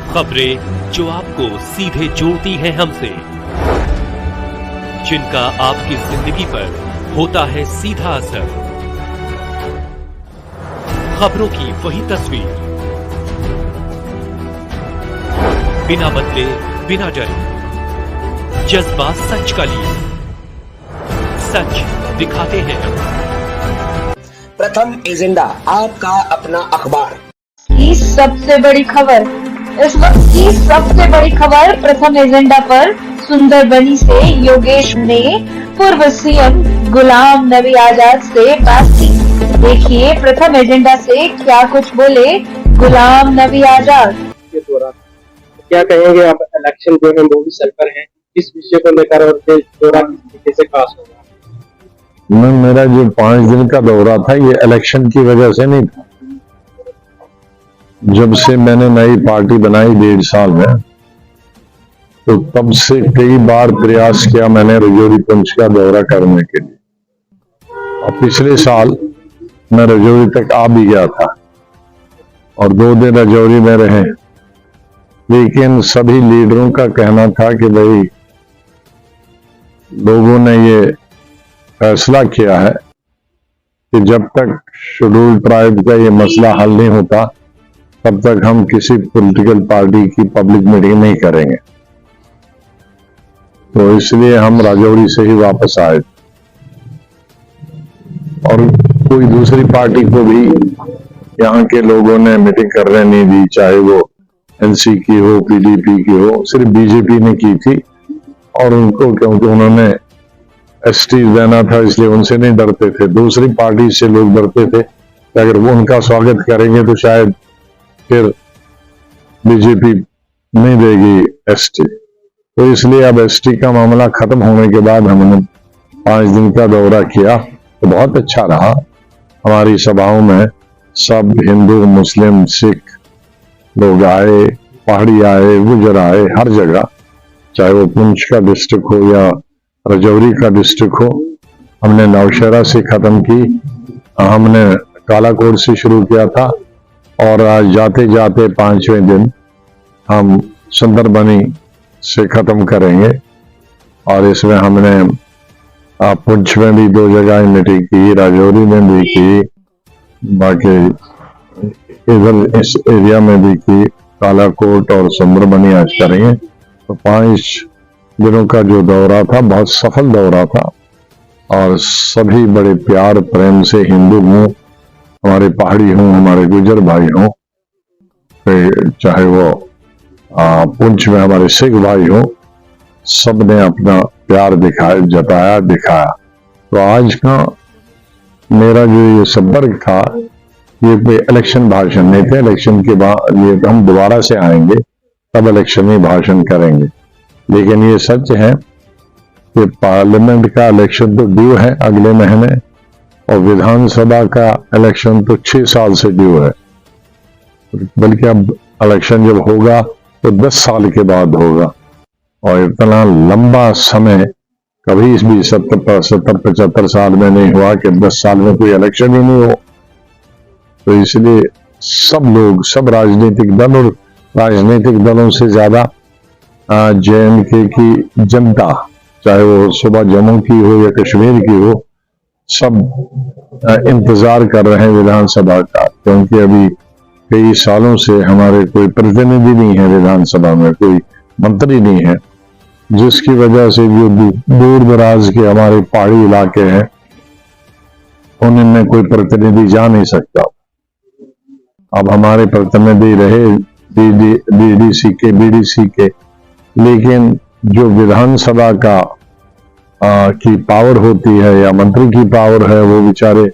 खबरें जो आपको सीधे जोड़ती हैं हमसे, जिनका आपकी जिंदगी पर होता है सीधा असर। खबरों की वही तस्वीर, बिना बदले बिना डरे, जज्बा सच का लिए, सच दिखाते हैं हम। प्रथम एजेंडा, आपका अपना अखबार की सबसे बड़ी खबर, इस वक्त की सबसे बड़ी खबर प्रथम एजेंडा पर सुंदरबनी से योगेश ने पूर्व सीएम गुलाम नबी आजाद से बात की। देखिए प्रथम एजेंडा से क्या कुछ बोले गुलाम नबी आजाद। के दौरान क्या कहेंगे आप? इलेक्शन जो है मोदी सर पर है, इस विषय को लेकर और देश दौरा किस तरीके से पास होगा? मेरा जो 5 दिन का दौरा था ये इलेक्शन की वजह से नहीं था। जब से मैंने नई पार्टी बनाई 1.5 साल में, तो तब से कई बार प्रयास किया मैंने रजौरी पुंछ का दौरा करने के लिए। और पिछले साल मैं रजौरी तक आ भी गया था और 2 दिन रजौरी में रहे, लेकिन सभी लीडरों का कहना था कि भाई लोगों ने ये फैसला किया है कि जब तक शेड्यूल्ड ट्राइब का ये मसला हल नहीं होता तब तक हम किसी पॉलिटिकल पार्टी की पब्लिक मीटिंग नहीं करेंगे। तो इसलिए हम राजौरी से ही वापस आए और कोई दूसरी पार्टी को भी यहाँ के लोगों ने मीटिंग करने नहीं दी, चाहे वो एनसी की हो, पीडीपी की हो। सिर्फ बीजेपी ने की थी और उनको क्योंकि उन्होंने एसटी देना था इसलिए उनसे नहीं डरते थे। दूसरी पार्टी से लोग डरते थे कि अगर वो उनका स्वागत करेंगे तो शायद फिर बीजेपी नहीं देगी एसटी। तो इसलिए अब एसटी का मामला खत्म होने के बाद हमने 5 दिन का दौरा किया तो बहुत अच्छा रहा। हमारी सभाओं में सब हिंदू, मुस्लिम, सिख लोग आए, पहाड़ी आए, गुजर आए, हर जगह, चाहे वो पुंछ का डिस्ट्रिक्ट हो या रजौरी का डिस्ट्रिक्ट हो। हमने नौशहरा से खत्म की, हमने कालाकोट से शुरू किया था और आज जाते जाते 5वें दिन हम सुंदरबनी से खत्म करेंगे। और इसमें हमने पुंछ में भी 2 जगह मीटिंग की, राजौरी में भी की, बाकी इधर इस एरिया में भी की, कालाकोट और सुंदरबनी आज करेंगे। तो 5 दिनों का जो दौरा था बहुत सफल दौरा था और सभी बड़े प्यार प्रेम से, हिंदू हों, हमारे पहाड़ी हों, हमारे गुजर भाई हों, चाहे वो पुंछ में हमारे सिख भाई हों, सब ने अपना प्यार दिखाया, जताया, दिखाया। तो आज का मेरा जो ये संपर्क था ये कोई इलेक्शन भाषण नहीं थे। इलेक्शन के बाद ये हम दोबारा से आएंगे तब इलेक्शन में भाषण करेंगे, लेकिन ये सच है कि पार्लियामेंट का इलेक्शन तो ड्यू है अगले महीने और विधानसभा का इलेक्शन तो 6 साल से ड्यू है। बल्कि अब इलेक्शन जब होगा तो 10 साल के बाद होगा और इतना लंबा समय कभी भी 70-75 साल में नहीं हुआ कि 10 साल में कोई इलेक्शन ही नहीं हो। तो इसलिए सब लोग, सब राजनीतिक दल और राजनीतिक दलों से ज्यादा JNK की जनता, चाहे वो सुबह जम्मू की हो या कश्मीर की हो, सब इंतजार कर रहे हैं विधानसभा का, क्योंकि अभी कई सालों से हमारे कोई प्रतिनिधि नहीं है विधानसभा में, कोई मंत्री नहीं है, जिसकी वजह से जो दूर दराज के हमारे पहाड़ी इलाके हैं उनमें कोई प्रतिनिधि जा नहीं सकता। अब हमारे प्रतिनिधि रहे DDC के, BDC के, लेकिन जो विधानसभा का की पावर होती है या मंत्री की पावर है वो बेचारे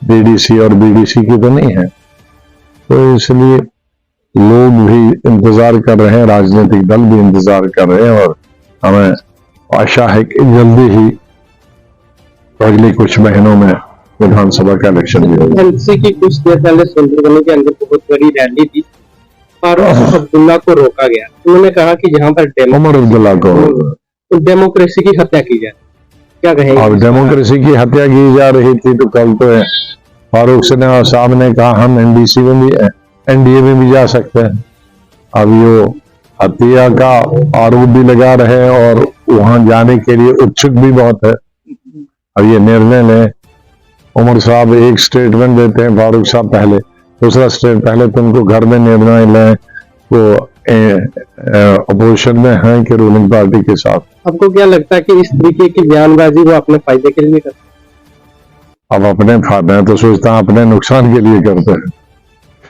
DDC और BDC की तो नहीं है। तो इसलिए लोग भी इंतजार कर रहे हैं, राजनीतिक दल भी इंतजार कर रहे हैं और हमें आशा है कि जल्दी ही अगले कुछ महीनों में विधानसभा का इलेक्शन भी होगा। एनसी की कुछ देर पहले सुंदरबनी के अंदर बहुत बड़ी रैली थी, फारूक अब्दुल्ला को रोका गया। उन्होंने कहा कि जहां पर उमर अब्दुल्ला को डेमोक्रेसी की हत्या की जाए, क्या कहेंगे? अब डेमोक्रेसी की हत्या की जा रही थी तो कल तो फारूक साहब ने कहा हम NDC में भी, NDA में भी जा सकते हैं। अब ये हत्या का आरोप भी लगा रहे हैं और वहां जाने के लिए उत्सुक भी बहुत है। अब ये निर्णय लें, उमर साहब एक स्टेटमेंट देते हैं, फारूक साहब पहले, दूसरा स्टेट पहले तो उनको घर में निर्णय लें, वो अपोजिशन में हैं कि रूलिंग पार्टी के साथ। आपको क्या लगता है कि इस तरीके की बयानबाजी वो अपने फायदे के लिए करते हैं? अब अपने फायदे हैं तो सोचता हूं अपने नुकसान के लिए करते हैं,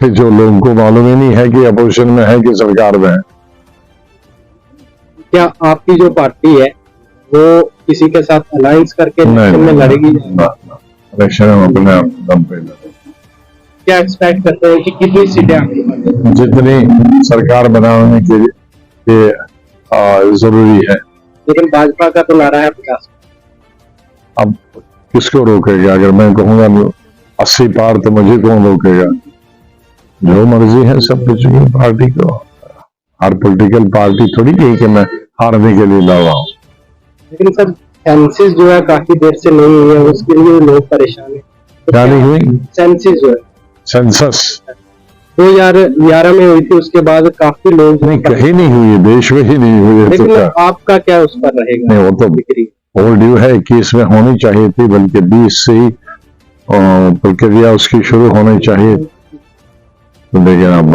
कि जो लोगों को मालूम ही नहीं है कि अपोजिशन में है कि सरकार में है। क्या आपकी जो पार्टी है वो किसी के साथ अलायंस करके इलेक्शन में लड़ेगी? इलेक्शन में अपने दम पे लड़ेगी। क्या एक्सपेक्ट करते हैं कि कितनी सीटें आपकी पार्टी को? जितनी सरकार बनाने के लिए जरूरी है। लेकिन भाजपा का तो नारा है 50। अब किसको रोकेगा? अगर मैं कहूंगा 80 पार तो मुझे कौन रोकेगा? जो मर्जी है सब कुछ पार्टी को। हर पॉलिटिकल पार्टी थोड़ी कही कि मैं हारने के लिए लड़ रहा हूँ। लेकिन सर सेंसिस जो है काफी देर से नहीं हुई है, उसके लिए लोग परेशान है। तो क्या नहीं हुई? सेंसिस जो है, सेंसस 2011 में हुई थी, उसके बाद काफी लोग नहीं, कहीं नहीं हुई है, देश में ही नहीं हुई है। लेकिन तो क्या? आपका क्या उस पर रहेगा? नहीं, वो तो बिक्री ओवर ड्यू है, 21 में होनी चाहिए थी, बल्कि 20 से ही प्रक्रिया उसकी शुरू होनी चाहिए। तो लेकिन अब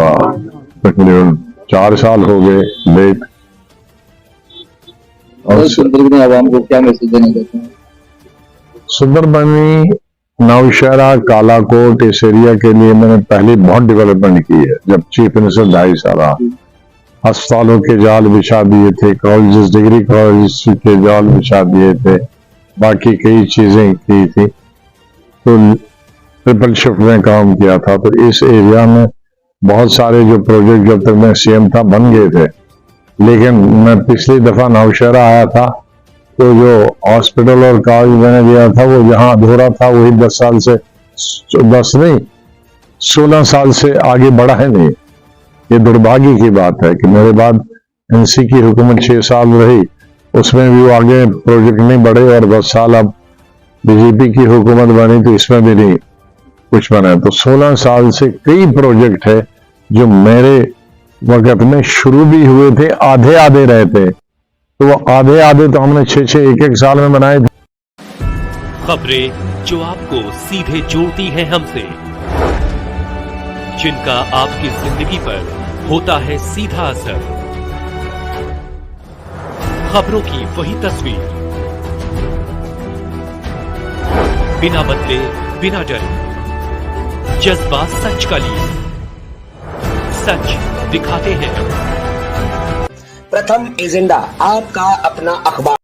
तकरीबन 4 साल हो गए लेट। और सुंदरबनी आवाम को क्या मैसेज देना चाहते हैं? सुंदरबनी, नौशहरा, कालाकोट, इस एरिया के लिए मैंने पहले बहुत डेवलपमेंट की है। जब चीफ मिनिस्टर 2.5 साल रहा, अस्पतालों के जाल बिछा दिए थे, कॉलेजेस, डिग्री कॉलेज के जाल बिछा दिए थे, बाकी कई चीजें की थी। तो ट्रिपल शिफ्ट में काम किया था। तो इस एरिया में बहुत सारे जो प्रोजेक्ट जब तक मैं सीएम था बन गए थे। लेकिन मैं पिछली दफा नौशहरा आया था तो जो हॉस्पिटल और कॉलेज मैंने दिया था वो जहां अधूरा था वही 10 साल से 10 नहीं 16 साल से आगे बढ़ा है नहीं। ये दुर्भाग्य की बात है कि मेरे बाद एनसी की हुकूमत 6 साल रही, उसमें भी वो आगे प्रोजेक्ट नहीं बढ़े, और 10 साल अब बीजेपी की हुकूमत बनी तो इसमें भी नहीं कुछ बना। तो 16 साल से कई प्रोजेक्ट है जो मेरे वक्त में शुरू भी हुए थे, आधे आधे रहे थे। तो वो आधे आधे तो हमने 6-6 1-1 साल में बनाए थे। खबरें जो आपको सीधे जोड़ती हैं हमसे, जिनका आपकी जिंदगी पर होता है सीधा असर, खबरों की वही तस्वीर, बिना बदले बिना डरे, जज्बात सच का लिए, सच दिखाते हैं। प्रथम एजेंडा, आपका अपना अखबार।